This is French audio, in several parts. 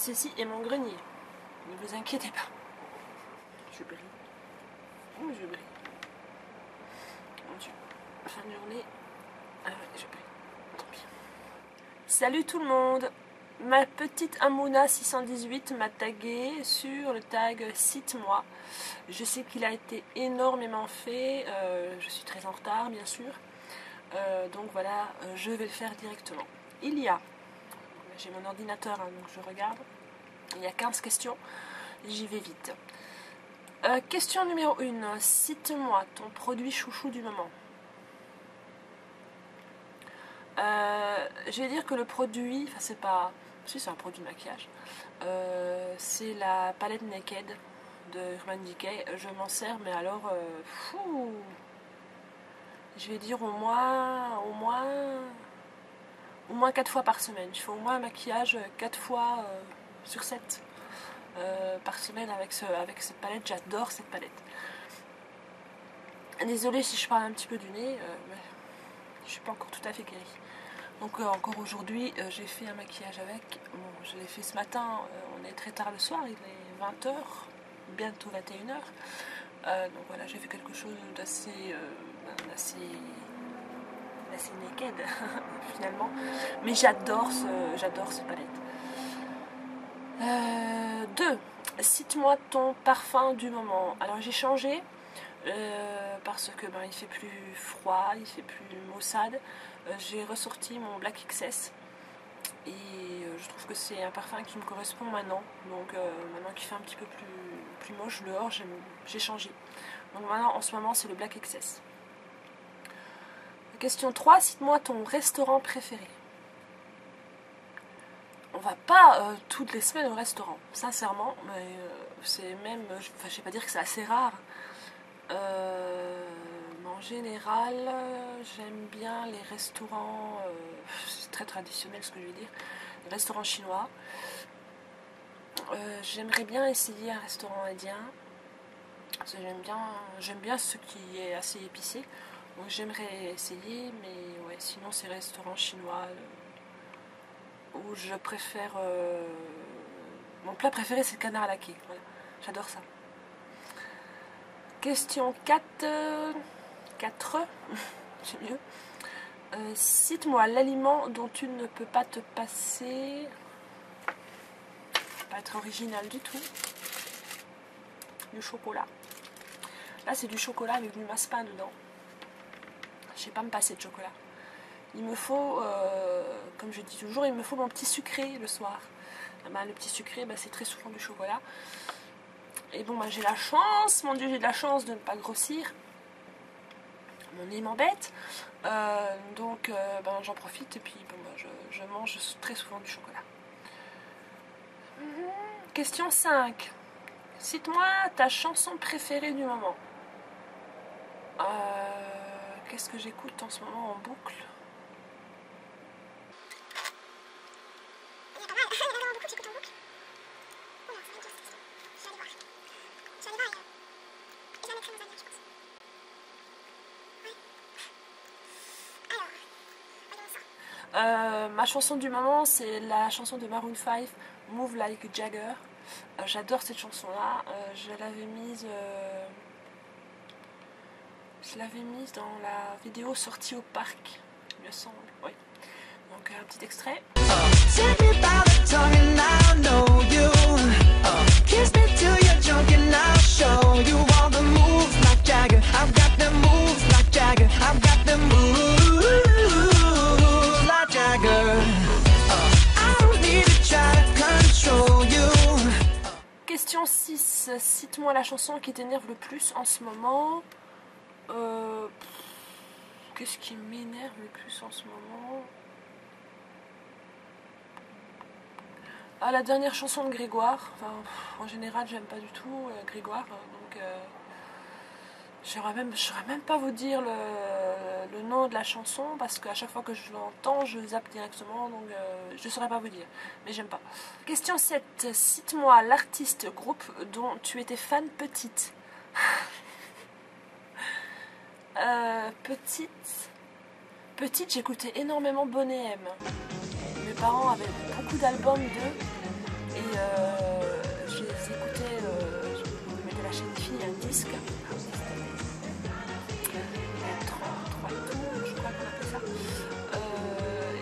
Ceci est mon grenier. Ne vous inquiétez pas. Je brille. Oh, je brille. Mon Dieu. Fin de journée. Ah ouais, je brille. Tant pis. Salut tout le monde. Ma petite Amouna 618 m'a tagué sur le tag Cite-moi. Je sais qu'il a été énormément fait. Je suis très en retard, bien sûr. Donc voilà, je vais le faire directement. Il y a, j'ai mon ordinateur, hein, donc je regarde. Il y a 15 questions. J'y vais vite. Question numéro 1. Cite-moi ton produit chouchou du moment. Je vais dire que le produit, enfin c'est pas... Si, c'est un produit de maquillage. C'est la palette Naked de Urban Decay. Je m'en sers, mais alors... je vais dire au moins 4 fois par semaine. Je fais au moins un maquillage 4 fois sur 7 par semaine avec cette palette. J'adore cette palette. Désolée si je parle un petit peu du nez, mais je suis pas encore tout à fait guérie. Donc encore aujourd'hui, j'ai fait un maquillage avec. Bon, je l'ai fait ce matin, on est très tard le soir, il est 20h, bientôt 21h. Donc voilà, j'ai fait quelque chose d'assez naked finalement. Mais j'adore cette palette. 2. Cite-moi ton parfum du moment. Alors j'ai changé parce que il fait plus froid, il fait plus maussade. J'ai ressorti mon Black XS et je trouve que c'est un parfum qui me correspond maintenant. Donc maintenant qu'il fait un petit peu plus moche dehors, j'ai changé. Donc maintenant en ce moment c'est le Black XS. Question 3, cite-moi ton restaurant préféré. On va pas toutes les semaines au restaurant, sincèrement, mais c'est même, je vais pas dire que c'est assez rare. En général, j'aime bien les restaurants, c'est très traditionnel ce que je vais dire, les restaurants chinois. J'aimerais bien essayer un restaurant indien, parce que j'aime bien ce qui est assez épicé, donc j'aimerais essayer, mais ouais, sinon c'est restaurant chinois où je préfère... mon plat préféré c'est le canard laqué, voilà. J'adore ça. Question 4, c'est mieux. Cite-moi l'aliment dont tu ne peux pas te passer. Pas être original du tout. Du chocolat. Là c'est du chocolat avec du massepain dedans. Je sais pas me passer de chocolat. Il me faut, comme je dis toujours, il me faut mon petit sucré le soir. Le petit sucré, c'est très souvent du chocolat. Et bon, j'ai la chance, mon Dieu, j'ai de la chance de ne pas grossir. Mon nez m'embête. Donc, j'en profite et puis je mange très souvent du chocolat. Question 5. Cite-moi ta chanson préférée du moment. Qu'est-ce que j'écoute en ce moment en boucle ? Ma chanson du moment, c'est la chanson de Maroon 5, Move Like Jagger. J'adore cette chanson-là. Je l'avais mise dans la vidéo sortie au parc, il me semble. Oui. Donc un petit extrait. Question 6. Cite-moi la chanson qui t'énerve le plus en ce moment. Qu'est-ce qui m'énerve le plus en ce moment? La dernière chanson de Grégoire. Enfin, en général, j'aime pas du tout Grégoire. Donc, je saurais même pas vous dire le nom de la chanson parce qu'à chaque fois que je l'entends, je zappe directement. Donc, je saurais pas vous dire. Mais j'aime pas. Question 7. Cite-moi l'artiste groupe dont tu étais fan petite. Petite, j'écoutais énormément Boney M. Mes parents avaient beaucoup d'albums d'eux et Et je les écoutais, je mettais la chaîne fille, un disque, et 33 tours, je crois qu'on appelle ça.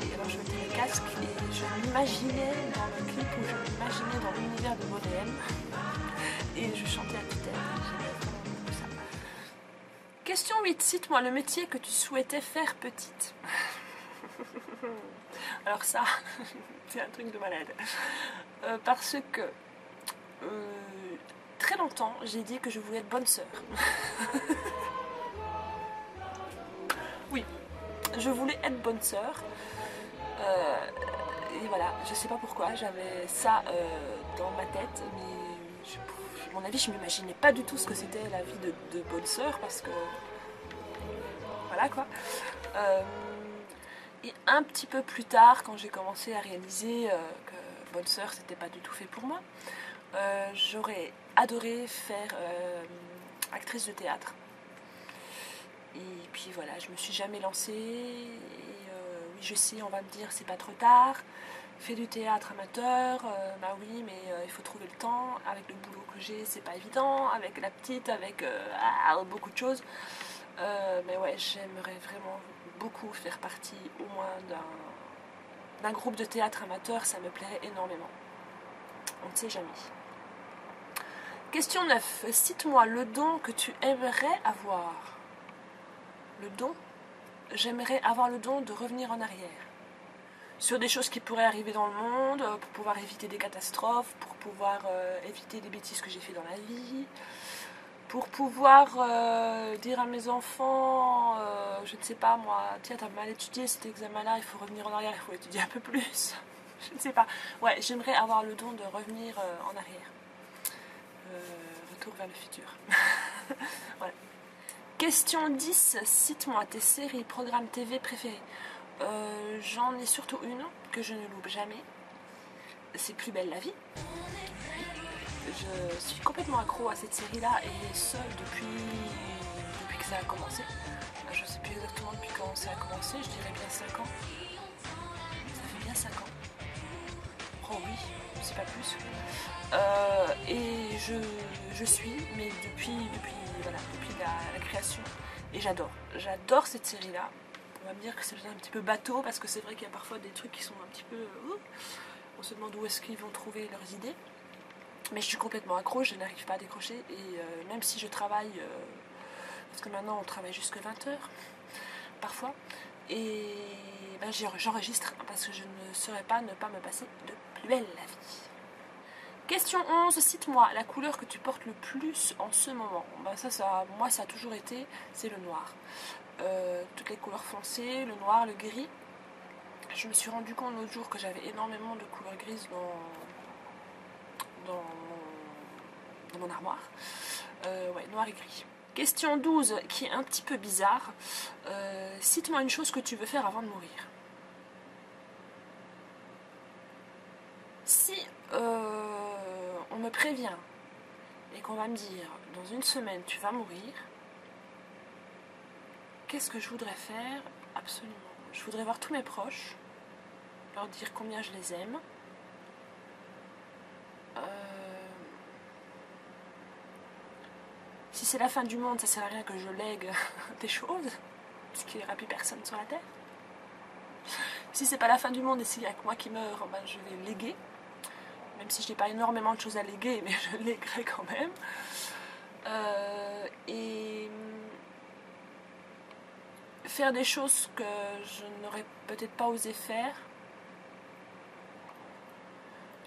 Et alors je mettais le casque et je m'imaginais dans le clip où je m'imaginais dans l'univers de Bodéem et je chantais à tue-tête. J'aimais vraiment beaucoup ça. Question 8. Cite-moi le métier que tu souhaitais faire petite. Alors ça, c'est un truc de malade. Parce que très longtemps, j'ai dit que je voulais être bonne sœur. Oui, je voulais être bonne sœur. Et voilà, je sais pas pourquoi, j'avais ça dans ma tête, mais à mon avis, je m'imaginais pas du tout ce que c'était la vie de bonne sœur, parce que voilà quoi. Et un petit peu plus tard, quand j'ai commencé à réaliser que bonne sœur, c'était pas du tout fait pour moi, j'aurais adoré faire actrice de théâtre. Et puis voilà, je me suis jamais lancée. Et oui, je sais, on va me dire, c'est pas trop tard. Fais du théâtre amateur. Bah oui, mais il faut trouver le temps. Avec le boulot que j'ai, c'est pas évident. Avec la petite, avec beaucoup de choses. Mais ouais, j'aimerais vraiment beaucoup faire partie au moins d'un groupe de théâtre amateur. Ça me plairait énormément. On ne sait jamais. Question 9. Cite-moi le don que tu aimerais avoir. Le don, j'aimerais avoir le don de revenir en arrière. Sur des choses qui pourraient arriver dans le monde, pour pouvoir éviter des catastrophes, pour pouvoir éviter des bêtises que j'ai fait dans la vie, pour pouvoir dire à mes enfants, je ne sais pas moi, tiens, t'as mal étudié cet examen-là, il faut revenir en arrière, il faut étudier un peu plus. Je ne sais pas. Ouais, j'aimerais avoir le don de revenir en arrière. Retour vers le futur. Voilà. Question 10, cite-moi tes séries, programmes TV préférés. J'en ai surtout une que je ne loupe jamais. C'est Plus belle la vie. Je suis complètement accro à cette série-là et ce depuis que ça a commencé. Je ne sais plus exactement depuis quand ça a commencé, je dirais bien 5 ans. Ça fait bien 5 ans. Oh oui, c'est pas plus. Et je suis, mais depuis la création. Et j'adore cette série-là. On va me dire que c'est un petit peu bateau, parce que c'est vrai qu'il y a parfois des trucs qui sont un petit peu... on se demande où est-ce qu'ils vont trouver leurs idées. Mais je suis complètement accro, je n'arrive pas à décrocher. Et même si je travaille, parce que maintenant on travaille jusque 20h, parfois, et ben, j'enregistre, parce que je ne saurais pas ne pas me passer de Plus belle la vie. Question 11, cite-moi la couleur que tu portes le plus en ce moment. Ben moi ça a toujours été, c'est le noir. Toutes les couleurs foncées, le noir, le gris. Je me suis rendu compte l'autre jour que j'avais énormément de couleurs grises dans mon armoire. Ouais, noir et gris. Question 12, qui est un petit peu bizarre. Cite-moi une chose que tu veux faire avant de mourir. Si on me prévient et qu'on va me dire dans une semaine tu vas mourir, qu'est-ce que je voudrais faire? Absolument. Je voudrais voir tous mes proches, leur dire combien je les aime. Si c'est la fin du monde, ça sert à rien que je lègue des choses, parce qu'il n'y aura plus personne sur la terre. Si c'est pas la fin du monde et s'il n'y a que moi qui meurs, ben je vais léguer. Même si je n'ai pas énormément de choses à léguer, mais je léguerai quand même. Et faire des choses que je n'aurais peut-être pas osé faire.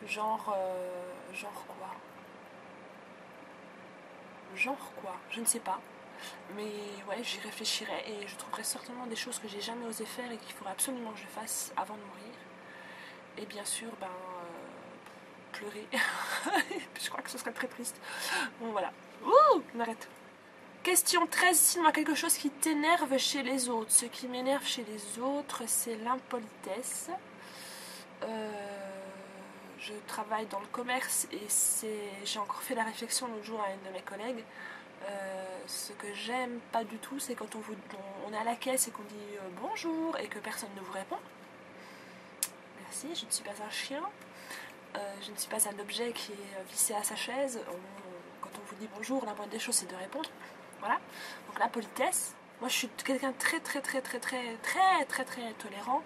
Genre quoi? Genre quoi? Je ne sais pas. Mais ouais, j'y réfléchirai et je trouverai certainement des choses que j'ai jamais osé faire et qu'il faudrait absolument que je fasse avant de mourir. Et bien sûr, pleurer. Je crois que ce serait très triste. Bon voilà. Ouh, on arrête. Question 13, cite-moi quelque chose qui t'énerve chez les autres. Ce qui m'énerve chez les autres, c'est l'impolitesse. Je travaille dans le commerce et j'ai encore fait la réflexion l'autre jour à une de mes collègues. Ce que j'aime pas du tout, c'est quand on est à la caisse et qu'on dit bonjour et que personne ne vous répond. Merci, je ne suis pas un chien. je ne suis pas un objet qui est vissé à sa chaise. Quand on vous dit bonjour, la moindre des choses c'est de répondre. Voilà. Donc la politesse. Moi je suis quelqu'un de très tolérant.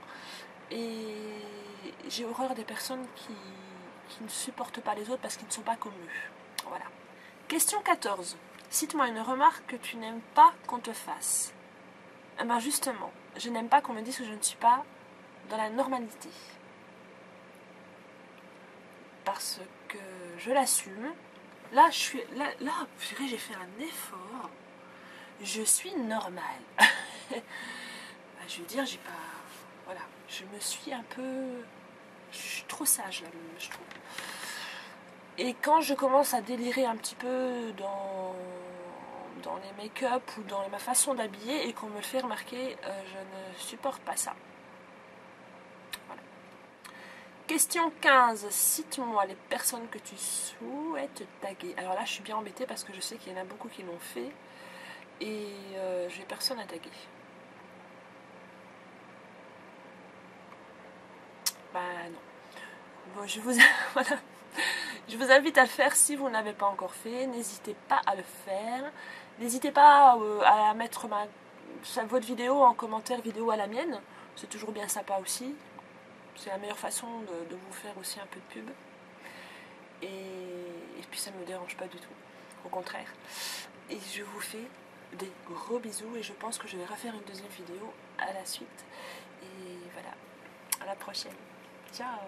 Et j'ai horreur des personnes qui ne supportent pas les autres parce qu'ils ne sont pas comme eux. Voilà. Question 14. Cite-moi une remarque que tu n'aimes pas qu'on te fasse. Eh bien justement, je n'aime pas qu'on me dise que je ne suis pas dans la normalité. Parce que je l'assume. Là, purée, j'ai fait un effort. Je suis normale. Je veux dire, j'ai pas... Voilà, je me suis un peu... Je suis trop sage là, je trouve. Et quand je commence à délirer un petit peu dans les make-up ou dans ma façon d'habiller et qu'on me le fait remarquer, je ne supporte pas ça. Voilà. Question 15. Cite-moi les personnes que tu souhaites taguer. Alors là, je suis bien embêtée parce que je sais qu'il y en a beaucoup qui l'ont fait et j'ai personne à taguer. Bah non. Bon, voilà. Je vous invite à le faire si vous ne l'avez pas encore fait. N'hésitez pas à le faire. N'hésitez pas à mettre votre vidéo en commentaire vidéo à la mienne. C'est toujours bien sympa aussi. C'est la meilleure façon de vous faire aussi un peu de pub. Et puis ça ne me dérange pas du tout. Au contraire. Et je vous fais des gros bisous. Et je pense que je vais refaire une deuxième vidéo à la suite. Et voilà. À la prochaine. Ciao.